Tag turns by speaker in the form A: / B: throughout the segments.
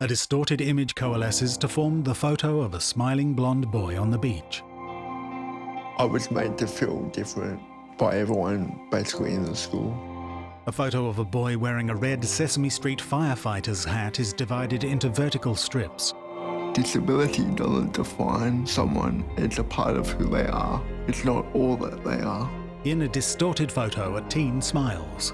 A: A distorted image coalesces to form the photo of a smiling blonde boy on the beach.
B: I was made to feel different by everyone basically in the school.
A: A photo of a boy wearing a red Sesame Street firefighter's hat is divided into vertical strips.
B: Disability doesn't define someone, it's a part of who they are. It's not all that they are.
A: In a distorted photo, a teen smiles.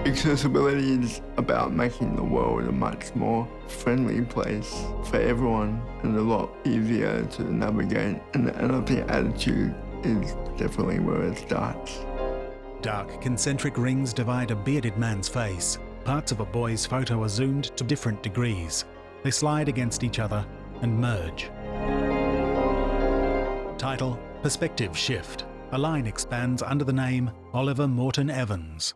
B: Accessibility is about making the world a much more friendly place for everyone and a lot easier to navigate. And I think attitude is definitely where it starts.
A: Dark concentric rings divide a bearded man's face. Parts of a boy's photo are zoomed to different degrees. They slide against each other and merge. Title: Perspective Shift. A line expands under the name Oliver Morton Evans.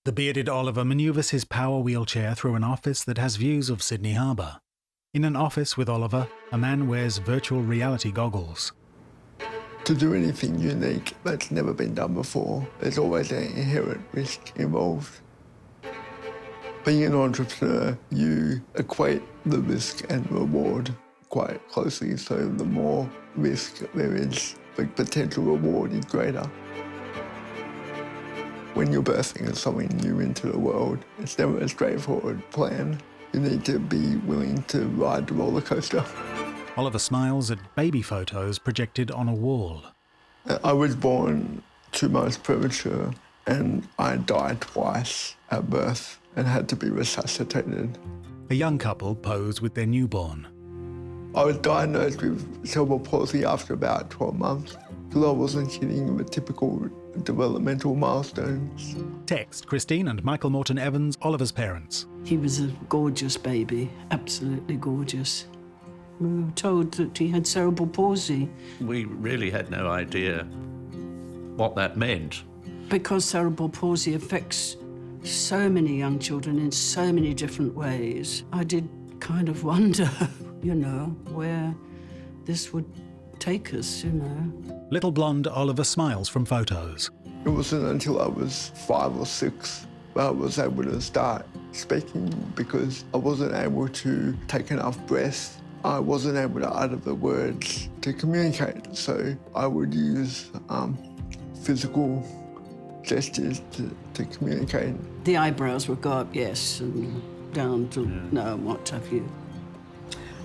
A: The bearded Oliver manoeuvres his power wheelchair through an office that has views of Sydney Harbour. In an office with Oliver, a man wears virtual reality goggles.
B: To do anything unique that's never been done before, there's always an inherent risk involved. Being an entrepreneur, you equate the risk and reward quite closely, so the more risk there is, the potential reward is greater. When you're birthing something new into the world, it's never a straightforward plan. You need to be willing to ride the roller coaster.
A: Oliver smiles at baby photos projected on a wall.
B: I was born 2 months premature and I died twice at birth and had to be resuscitated.
A: A young couple pose with their newborn.
B: I was diagnosed with cerebral palsy after about 12 months because I wasn't hitting the typical developmental milestones.
A: Text: Christine and Michael Morton Evans, Oliver's parents.
C: He was a gorgeous baby, absolutely gorgeous. We were told that he had cerebral palsy.
D: We really had no idea what that meant.
C: Because cerebral palsy affects so many young children in so many different ways, I did kind of wonder, you know, where this would take us, you know.
A: Little blonde Oliver smiles from photos.
B: It wasn't until I was 5 or 6 that I was able to start speaking because I wasn't able to take enough breath. I wasn't able to utter the words to communicate, so I would use physical gestures to communicate.
C: The eyebrows would go up, yes, and down to no, what have you.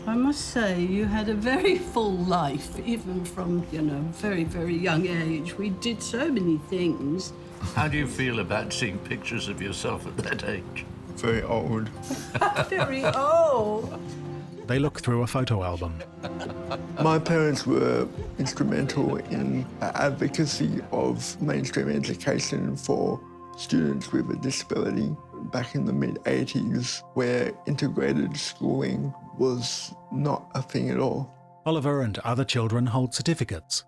C: I must say, you had a very full life, even from, you know, very, very young age. We did so many things.
D: How do you feel about seeing pictures of yourself at that age?
B: Very old.
C: Very old.
A: They look through a photo album.
B: My parents were instrumental in advocacy of mainstream education for students with a disability back in the mid-80s, where integrated schooling was not a thing at all.
A: Oliver and other children hold certificates.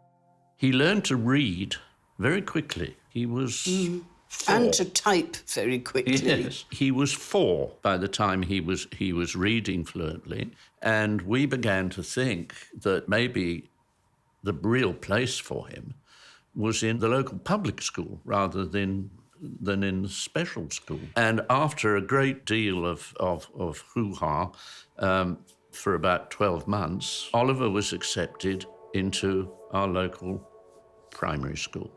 D: He learned to read very quickly. He was 4.
C: And to type very quickly.
D: Yes, he was 4 by the time he was reading fluently, and we began to think that maybe the real place for him was in the local public school rather than in the special school. And after a great deal of hoo-ha, for about 12 months, Oliver was accepted into our local primary school.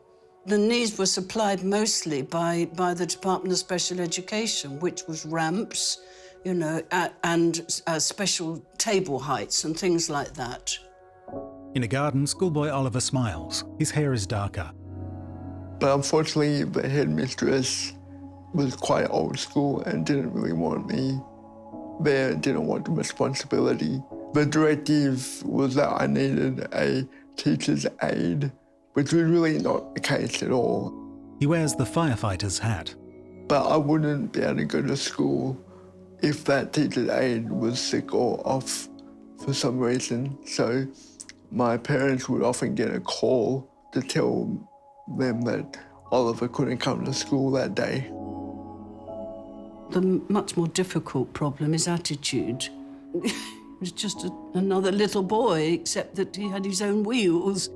C: The needs were supplied mostly by the Department of Special Education, which was ramps, you know, and special table heights and things like that.
A: In a garden, schoolboy Oliver smiles. His hair is darker.
B: But unfortunately, the headmistress was quite old school and didn't really want me there, didn't want the responsibility. The directive was that I needed a teacher's aide, which was really not the case at all.
A: He wears the firefighter's hat.
B: But I wouldn't be able to go to school if that teacher's aide was sick or off for some reason. So my parents would often get a call to tell them that Oliver couldn't come to school that day.
C: The much more difficult problem is attitude. He was just another little boy, except that he had his own wheels.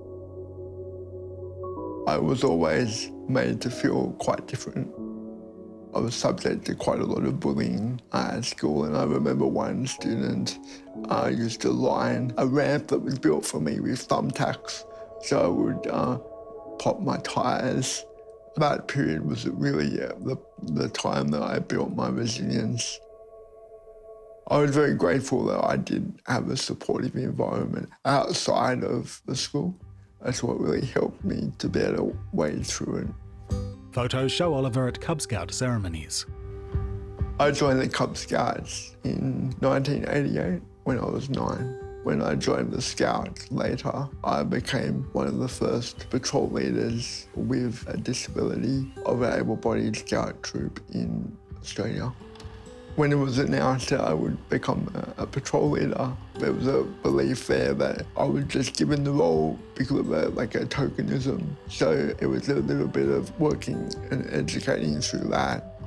B: I was always made to feel quite different. I was subject to quite a lot of bullying at school, and I remember one student used to line a ramp that was built for me with thumbtacks, so I would pop my tyres. That period was really the time that I built my resilience. I was very grateful that I did have a supportive environment outside of the school. That's what really helped me to be able to wade through it.
A: Photos show Oliver at Cub Scout ceremonies.
B: I joined the Cub Scouts in 1988 when I was 9. When I joined the Scouts later, I became one of the first patrol leaders with a disability of an able-bodied scout troop in Australia. When it was announced that I would become a patrol leader, there was a belief there that I was just given the role because of a tokenism. So it was a little bit of working and educating through that.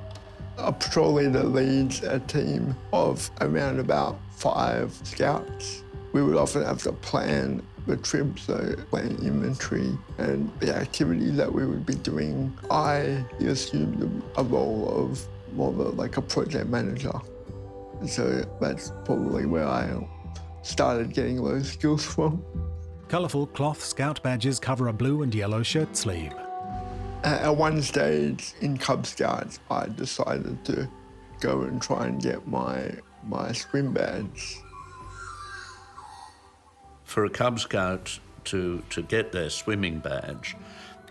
B: A patrol leader leads a team of around about 5 scouts. We would often have to plan the trip, so plan inventory and the activities that we would be doing. I assumed a role of more of a project manager. So that's probably where I started getting those skills from.
A: Colourful cloth Scout badges cover a blue and yellow shirt sleeve.
B: At one stage in Cub Scouts, I decided to go and try and get my swim badge.
D: For a Cub Scout to get their swimming badge,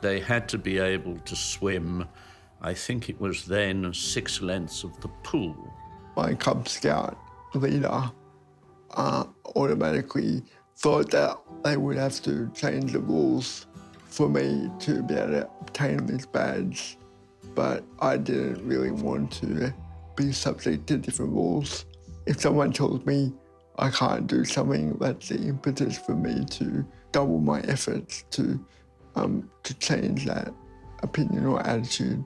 D: they had to be able to swim, I think it was then 6 lengths of the pool.
B: My Cub Scout leader automatically thought that they would have to change the rules for me to be able to obtain this badge, but I didn't really want to be subject to different rules. If someone tells me I can't do something, that's the impetus for me to double my efforts to change that opinion or attitude.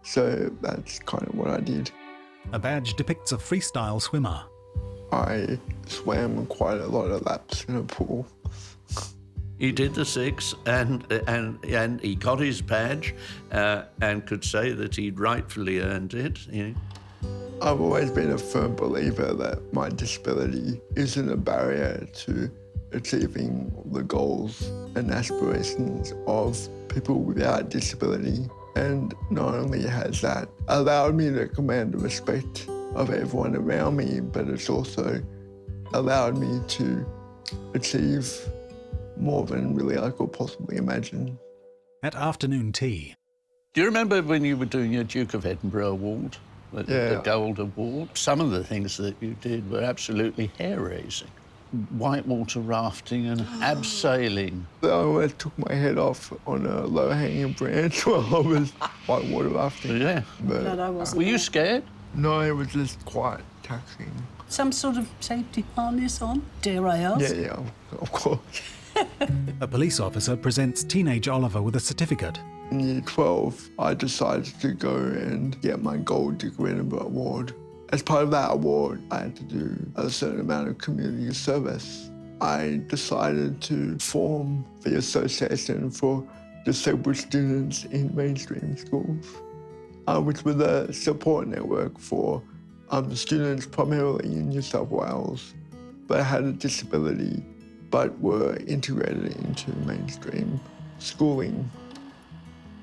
B: So that's kind of what I did.
A: A badge depicts a freestyle swimmer.
B: I swam quite a lot of laps in a pool.
D: He did the 6 and he got his badge and could say that he'd rightfully earned it. Yeah.
B: I've always been a firm believer that my disability isn't a barrier to achieving the goals and aspirations of people without disability. And not only has that allowed me to command the respect of everyone around me, but it's also allowed me to achieve more than really I could possibly imagine.
A: At afternoon tea.
D: Do you remember when you were doing your Duke of Edinburgh award, the Gold Award? Some of the things that you did were absolutely hair-raising. Whitewater rafting and abseiling.
B: I always took my head off on a low-hanging branch while I was whitewater rafting.
D: Yeah.
C: But I wasn't.
D: Were you scared?
B: No, it was just quite taxing.
C: Some sort of safety harness on, dare I ask?
B: Yeah, of course.
A: A police officer presents teenage Oliver with a certificate.
B: In year 12, I decided to go and get my Gold Duke of Edinburgh award. As part of that award, I had to do a certain amount of community service. I decided to form the Association for Disabled Students in Mainstream Schools, which was a support network for students primarily in New South Wales that had a disability but were integrated into mainstream schooling.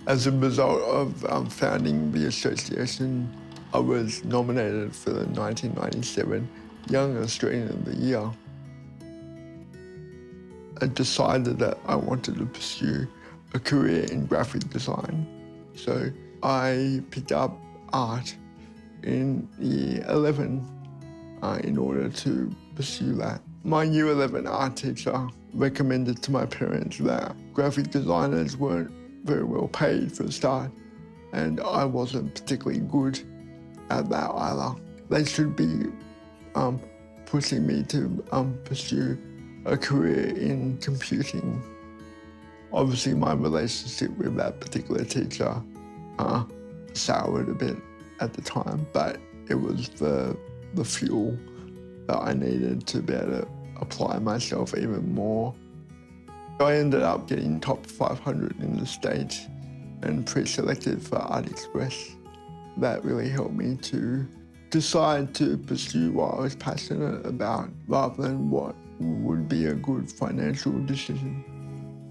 B: As a result of founding the association, I was nominated for the 1997 Young Australian of the Year. I decided that I wanted to pursue a career in graphic design. So I picked up art in year 11 in order to pursue that. My year 11 art teacher recommended to my parents that graphic designers weren't very well paid for a start, and I wasn't particularly good at that either. They should be pushing me to pursue a career in computing. Obviously, my relationship with that particular teacher soured a bit at the time, but it was the fuel that I needed to be able to apply myself even more. I ended up getting top 500 in the state and pre-selected for Art Express. that really helped me to decide to pursue what I was passionate about rather than what would be a good financial decision.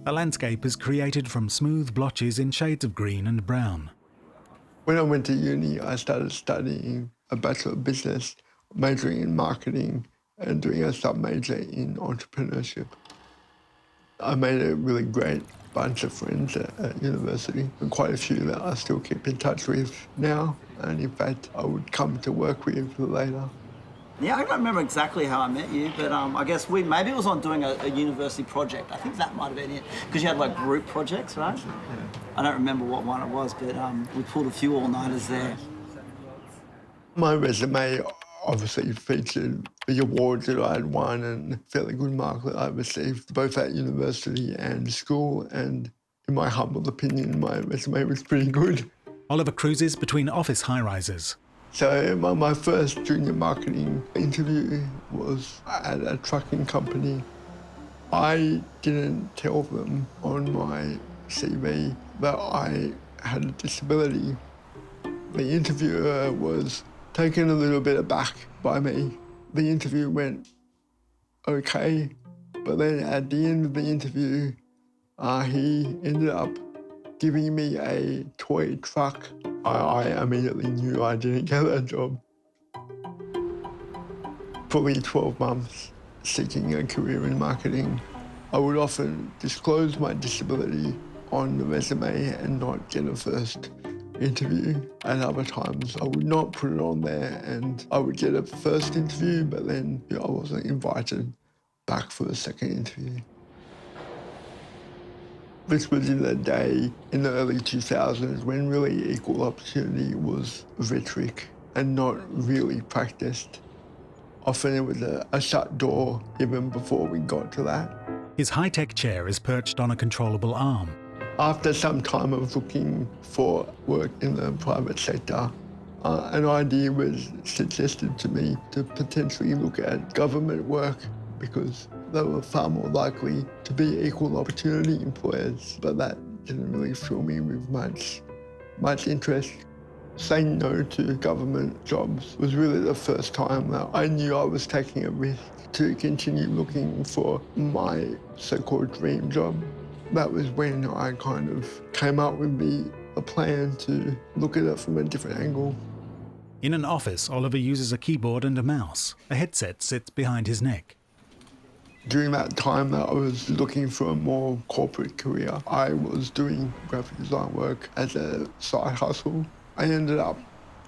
A: A landscape is created from smooth blotches in shades of green and brown.
B: When I went to uni, I started studying a Bachelor of Business, majoring in marketing and doing a sub-major in entrepreneurship. I made a really great bunch of friends at university, and quite a few that I still keep in touch with now, and in fact I would come to work with later.
E: Yeah, I don't remember exactly how I met you, but I guess maybe it was on doing a university project. I think that might have been it, because you had like group projects, right? Yeah. I don't remember what one it was, but we pulled a few all-nighters there.
B: My resume obviously featured the awards that I had won and fairly good marks that I received both at university and school, and in my humble opinion, my resume was pretty good.
A: Oliver cruises between office high-rises.
B: So my first junior marketing interview was at a trucking company. I didn't tell them on my CV that I had a disability. The interviewer was taken a little bit aback by me. The interview went okay, but then at the end of the interview, he ended up giving me a toy truck. I immediately knew I didn't get that job. Probably 12 months seeking a career in marketing, I would often disclose my disability on the resume and not get a first interview. At other times, I would not put it on there and I would get a first interview, but then I wasn't invited back for a second interview. This was in a day in the early 2000s when really equal opportunity was rhetoric and not really practiced. Often it was a shut door even before we got to that.
A: His high-tech chair is perched on a controllable arm.
B: After some time of looking for work in the private sector, an idea was suggested to me to potentially look at government work because they were far more likely to be equal opportunity employers, but that didn't really fill me with much interest. Saying no to government jobs was really the first time that I knew I was taking a risk to continue looking for my so-called dream job. That was when I kind of came up with a plan to look at it from a different angle.
A: In an office, Oliver uses a keyboard and a mouse. A headset sits behind his neck.
B: During that time that I was looking for a more corporate career, I was doing graphic design work as a side hustle. I ended up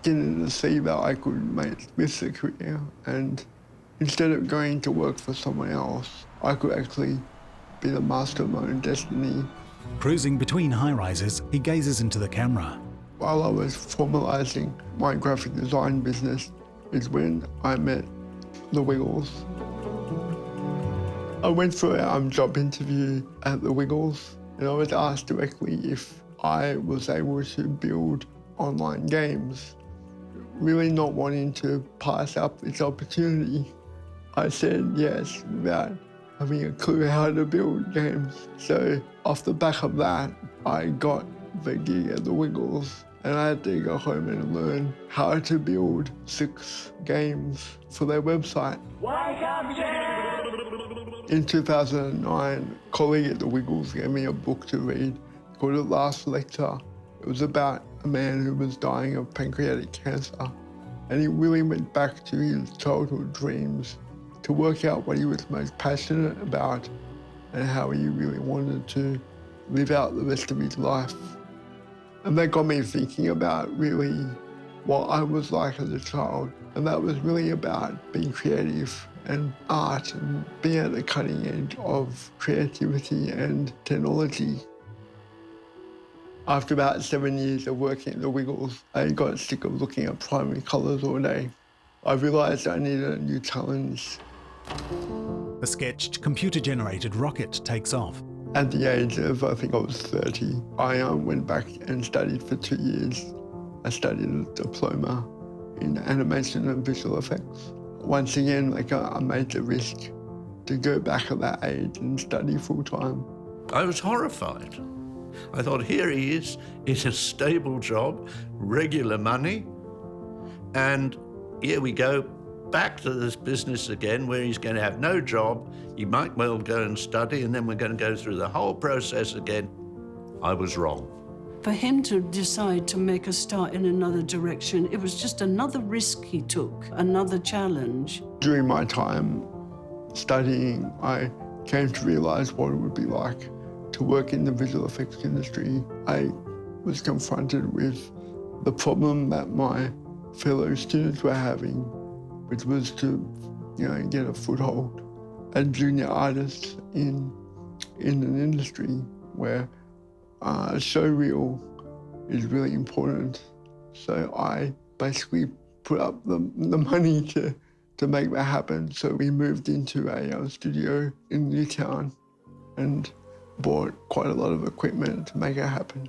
B: getting to see that I could make this a career, and instead of going to work for someone else, I could actually be the master of my own destiny.
A: Cruising between high-rises, he gazes into the camera.
B: While I was formalising my graphic design business is when I met the Wiggles. I went for a job interview at the Wiggles, and I was asked directly if I was able to build online games. Really not wanting to pass up this opportunity, I said yes without having a clue how to build games. So off the back of that, I got the gig at the Wiggles, and I had to go home and learn how to build 6 games for their website. In 2009, a colleague at the Wiggles gave me a book to read called The Last Lecture. It was about a man who was dying of pancreatic cancer, and he really went back to his childhood dreams to work out what he was most passionate about and how he really wanted to live out the rest of his life. And that got me thinking about really what I was like as a child, and that was really about being creative and art and being at the cutting edge of creativity and technology. After about 7 years of working at the Wiggles, I got sick of looking at primary colours all day. I realised I needed a new challenge.
A: The sketched, computer-generated rocket takes off.
B: At the age of, I think I was 30, I went back and studied for 2 years. I studied a diploma in animation and visual effects. Once again, I made the risk to go back at that age and study full-time.
D: I was horrified I thought, here he is in a stable job, regular money, and here we go back to this business again where he's going to have no job. He might well go and study, and then we're going to go through the whole process again. I was wrong.
C: For him to decide to make a start in another direction, it was just another risk he took, another challenge.
B: During my time studying, I came to realise what it would be like to work in the visual effects industry. I was confronted with the problem that my fellow students were having, which was to, get a foothold as junior artists in an industry where a show reel is really important. So I basically put up the money to make that happen. So we moved into a studio in Newtown and bought quite a lot of equipment to make it happen.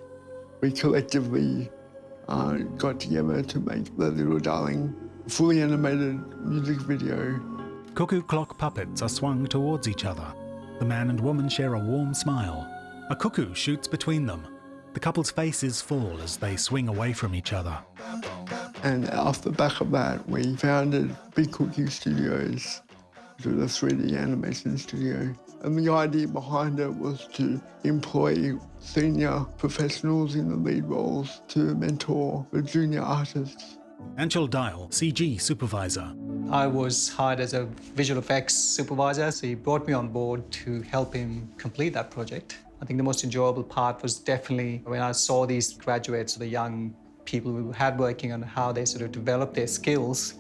B: We collectively got together to make the Little Darling fully animated music video.
A: Cuckoo clock puppets are swung towards each other. The man and woman share a warm smile. A cuckoo shoots between them. The couple's faces fall as they swing away from each other.
B: And off the back of that, we founded Big Cookie Studios, which was a 3D animation studio. And the idea behind it was to employ senior professionals in the lead roles to mentor the junior artists.
A: Anshul Dial, CG supervisor.
F: I was hired as a visual effects supervisor, so he brought me on board to help him complete that project. I think the most enjoyable part was definitely when I saw these graduates, the young people we had working on how they sort of developed their skills.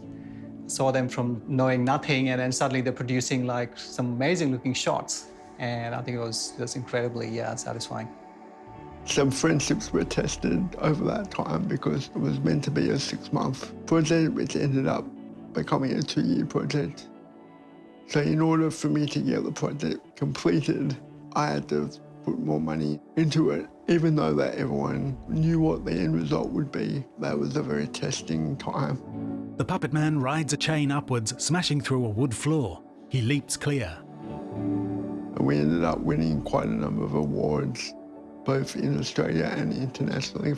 F: Saw them from knowing nothing, and then suddenly they're producing like some amazing looking shots. And I think it was incredibly satisfying.
B: Some friendships were tested over that time because it was meant to be a 6-month project, which ended up becoming a 2-year project. So in order for me to get the project completed, I had to put more money into it. Even though that everyone knew what the end result would be, that was a very testing time.
A: The puppet man rides a chain upwards, smashing through a wood floor. He leaps clear.
B: And we ended up winning quite a number of awards, both in Australia and internationally,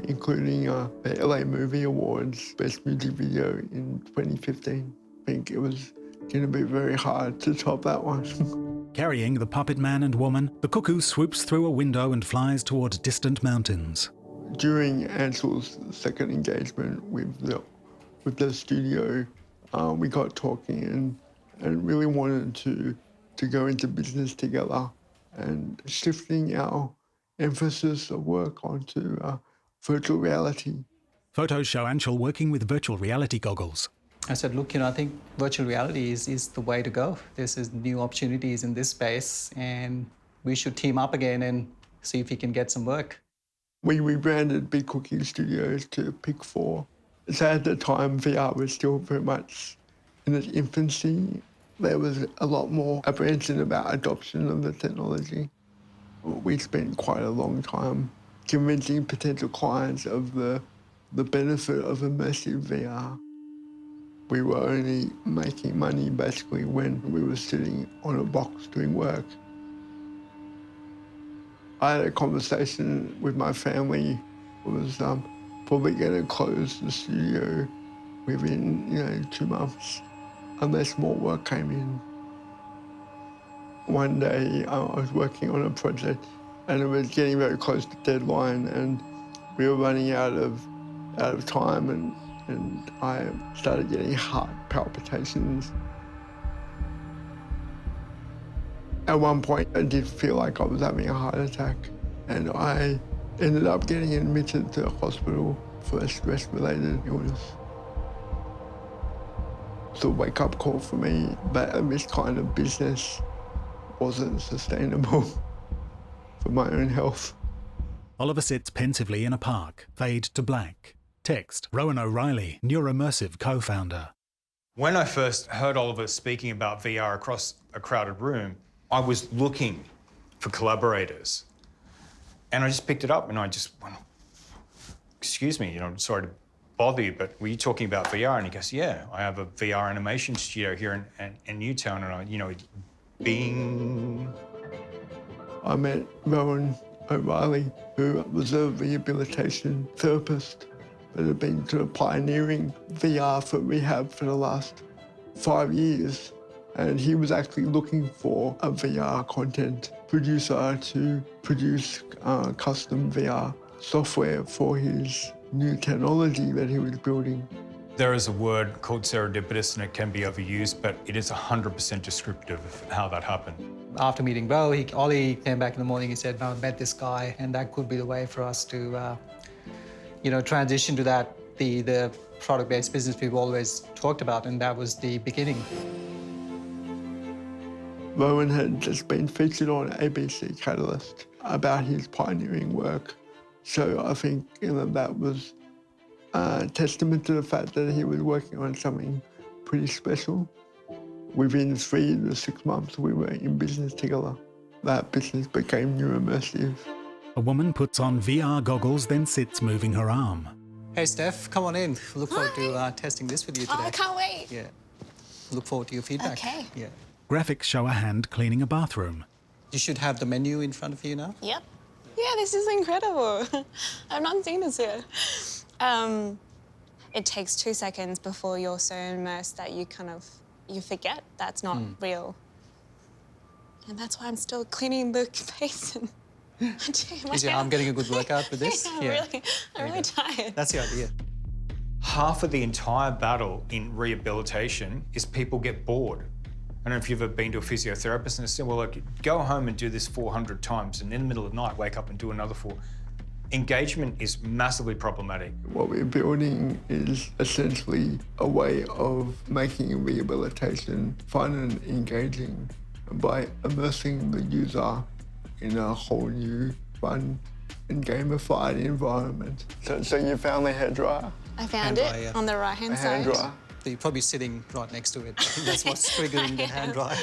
B: including the LA Movie Awards Best Music Video in 2015. I think it was going to be very hard to top that one.
A: Carrying the puppet man and woman, the cuckoo swoops through a window and flies toward distant mountains.
B: During Anshul's second engagement with the studio, we got talking and really wanted to go into business together and shifting our emphasis of work onto virtual reality.
A: Photos show Anshul working with virtual reality goggles.
F: I said, look, I think virtual reality is the way to go. There's new opportunities in this space, and we should team up again and see if we can get some work.
B: We rebranded Big Cookie Studios to Pick 4. So at the time, VR was still very much in its infancy. There was a lot more apprehension about adoption of the technology. We spent quite a long time convincing potential clients of the benefit of immersive VR. We were only making money basically when we were sitting on a box doing work. I had a conversation with my family. It was probably going to close the studio within 2 months unless more work came in. One day I was working on a project and it was getting very close to deadline and we were running out of time and I started getting heart palpitations. At one point I did feel like I was having a heart attack and I ended up getting admitted to the hospital for a stress-related illness. It's a wake-up call for me that this kind of business wasn't sustainable for my own health.
A: Oliver sits pensively in a park. Fade to black. Text, Rowan O'Reilly, Neuromseriv co-founder.
G: When I first heard Oliver speaking about VR across a crowded room, I was looking for collaborators. And I just picked it up and I just went, excuse me, I'm sorry to bother you, but were you talking about VR? And he goes, yeah, I have a VR animation studio here in Newtown. And I, bing.
B: I met Rowan O'Reilly, who was a rehabilitation therapist that had been sort of pioneering VR for rehab for the last 5 years. And he was actually looking for a VR content producer to produce custom VR software for his new technology that he was building.
G: There is a word called serendipitous and it can be overused, but it is 100% descriptive of how that happened.
F: After meeting Bo, Ollie came back in the morning, he said, I met this guy, and that could be the way for us to, transition to that, the product-based business we've always talked about, and that was the beginning.
B: Rowan had just been featured on ABC Catalyst about his pioneering work. So I think that was a testament to the fact that he was working on something pretty special. Within 3 to 6 months, we were in business together. That business became Neuromseriv.
A: A woman puts on VR goggles, then sits moving her arm.
F: Hey, Steph, come on in. Look forward to testing this with you today.
H: Oh, I can't wait.
F: Yeah. Look forward to your feedback.
H: Okay.
F: Yeah.
A: Graphics show a hand cleaning a bathroom.
F: You should have the menu in front of you now.
H: Yep. Yeah, this is incredible. I've not seen this yet. It takes 2 seconds before you're so immersed that you you forget that's not real. And that's why I'm still cleaning the basin.
F: Is your arm getting a good workout with this?
H: Yeah, I'm really tired.
F: That's the idea.
G: Half of the entire battle in rehabilitation is people get bored. I don't know if you've ever been to a physiotherapist and they say, well, look, go home and do this 400 times, and in the middle of the night, wake up and do another 4. Engagement is massively problematic.
B: What we're building is essentially a way of making rehabilitation fun and engaging by immersing the user in a whole new, fun and gamified environment. So you found the hairdryer?
H: I found it
F: yeah.
H: on the right-hand side.
B: Hairdryer.
F: You're probably sitting right next to it. I think that's what's triggering the hand dryer.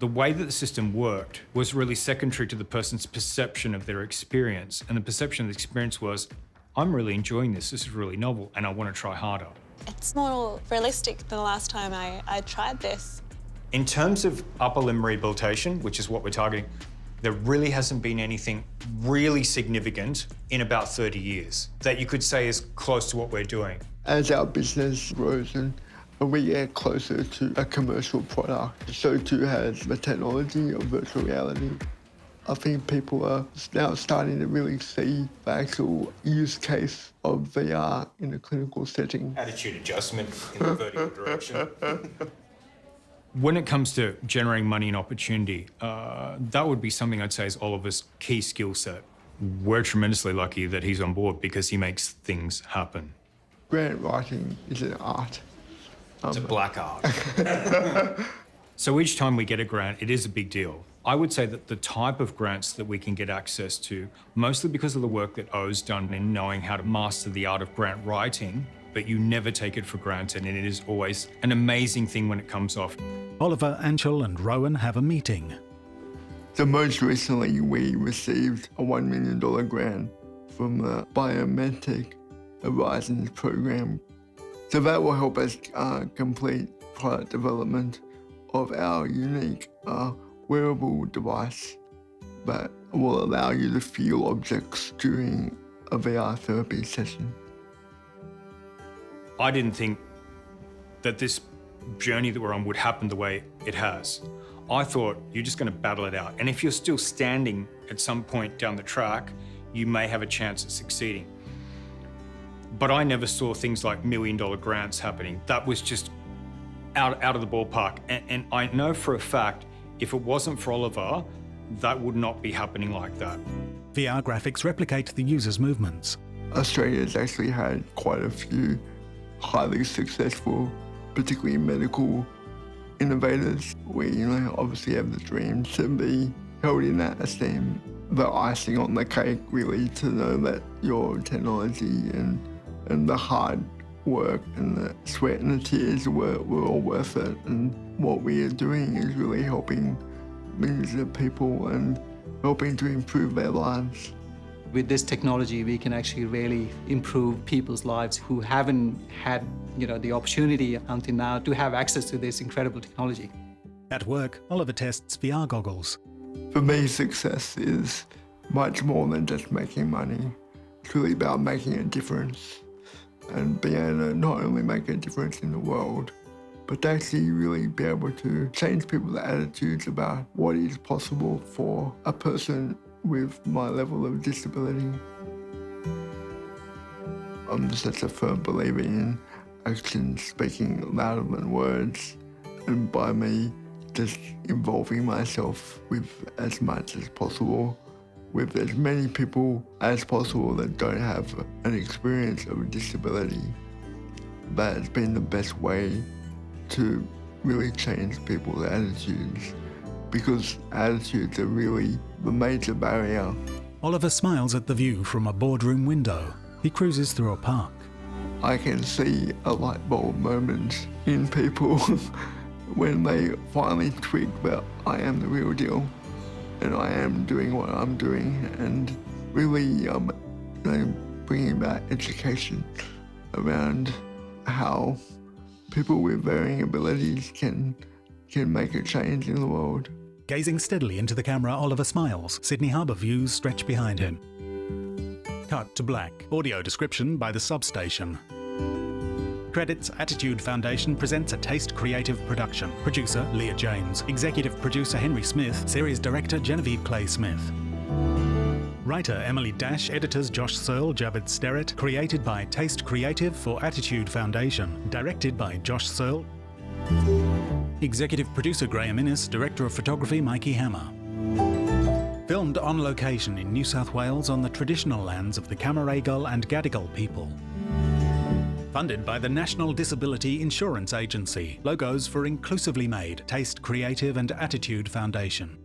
G: The way that the system worked was really secondary to the person's perception of their experience. And the perception of the experience was, I'm really enjoying this is really novel, and I want to try harder.
H: It's more realistic than the last time I tried this.
G: In terms of upper limb rehabilitation, which is what we're targeting, there really hasn't been anything really significant in about 30 years that you could say is close to what we're doing.
B: As our business grows and we get closer to a commercial product, so too has the technology of virtual reality. I think people are now starting to really see the actual use case of VR in a clinical setting.
G: Attitude adjustment in the vertical direction. When it comes to generating money and opportunity, that would be something I'd say is Oliver's key skill set. We're tremendously lucky that he's on board because he makes things happen.
B: Grant writing is an art.
G: It's a black art. So each time we get a grant, it is a big deal. I would say that the type of grants that we can get access to, mostly because of the work that O's done in knowing how to master the art of grant writing, but you never take it for granted, and it is always an amazing thing when it comes off.
A: Oliver, Anshul and Rowan have a meeting.
B: So most recently, we received a $1 million grant from the Biomedic Horizons program. So that will help us complete product development of our unique wearable device that will allow you to feel objects during a VR therapy session.
G: I didn't think that this journey that we're on would happen the way it has. I thought you're just going to battle it out. And if you're still standing at some point down the track, you may have a chance at succeeding. But I never saw things like $1 million grants happening. That was just out of the ballpark. And I know for a fact, if it wasn't for Oliver, that would not be happening like that.
A: VR graphics replicate the user's movements.
B: Australia's actually had quite a few highly successful, particularly medical innovators. We obviously have the dream to be held in that esteem. The icing on the cake, really, to know that your technology and the hard work and the sweat and the tears were all worth it. And what we are doing is really helping millions of people and helping to improve their lives.
F: With this technology, we can actually really improve people's lives who haven't had, the opportunity until now to have access to this incredible technology.
A: At work, Oliver tests VR goggles.
B: For me, success is much more than just making money. It's really about making a difference and being able to not only make a difference in the world, but actually really be able to change people's attitudes about what is possible for a person with my level of disability. I'm such a firm believer in actions speaking louder than words, and by me just involving myself with as much as possible, with as many people as possible that don't have an experience of a disability, that has been the best way to really change people's attitudes, because attitudes are really the major barrier.
A: Oliver smiles at the view from a boardroom window. He cruises through a park.
B: I can see a light bulb moment in people when they finally twig that I am the real deal and I am doing what I'm doing, and really bringing about education around how people with varying abilities can make a change in the world.
A: Gazing steadily into the camera, Oliver smiles. Sydney Harbour views stretch behind him. Cut to black. Audio description by The Substation. Credits: Attitude Foundation presents a Taste Creative production. Producer Leah James. Executive producer Henry Smith. Series director Genevieve Clay Smith. Writer Emily Dash. Editors Josh Searle, Javed Sterrett. Created by Taste Creative for Attitude Foundation. Directed by Josh Searle. Executive producer Graham Innes. Director of photography Mikey Hammer. Filmed on location in New South Wales on the traditional lands of the Cammeraygal and Gadigal people. Funded by the National Disability Insurance Agency. Logos for Inclusively Made, Taste Creative and Attitude Foundation.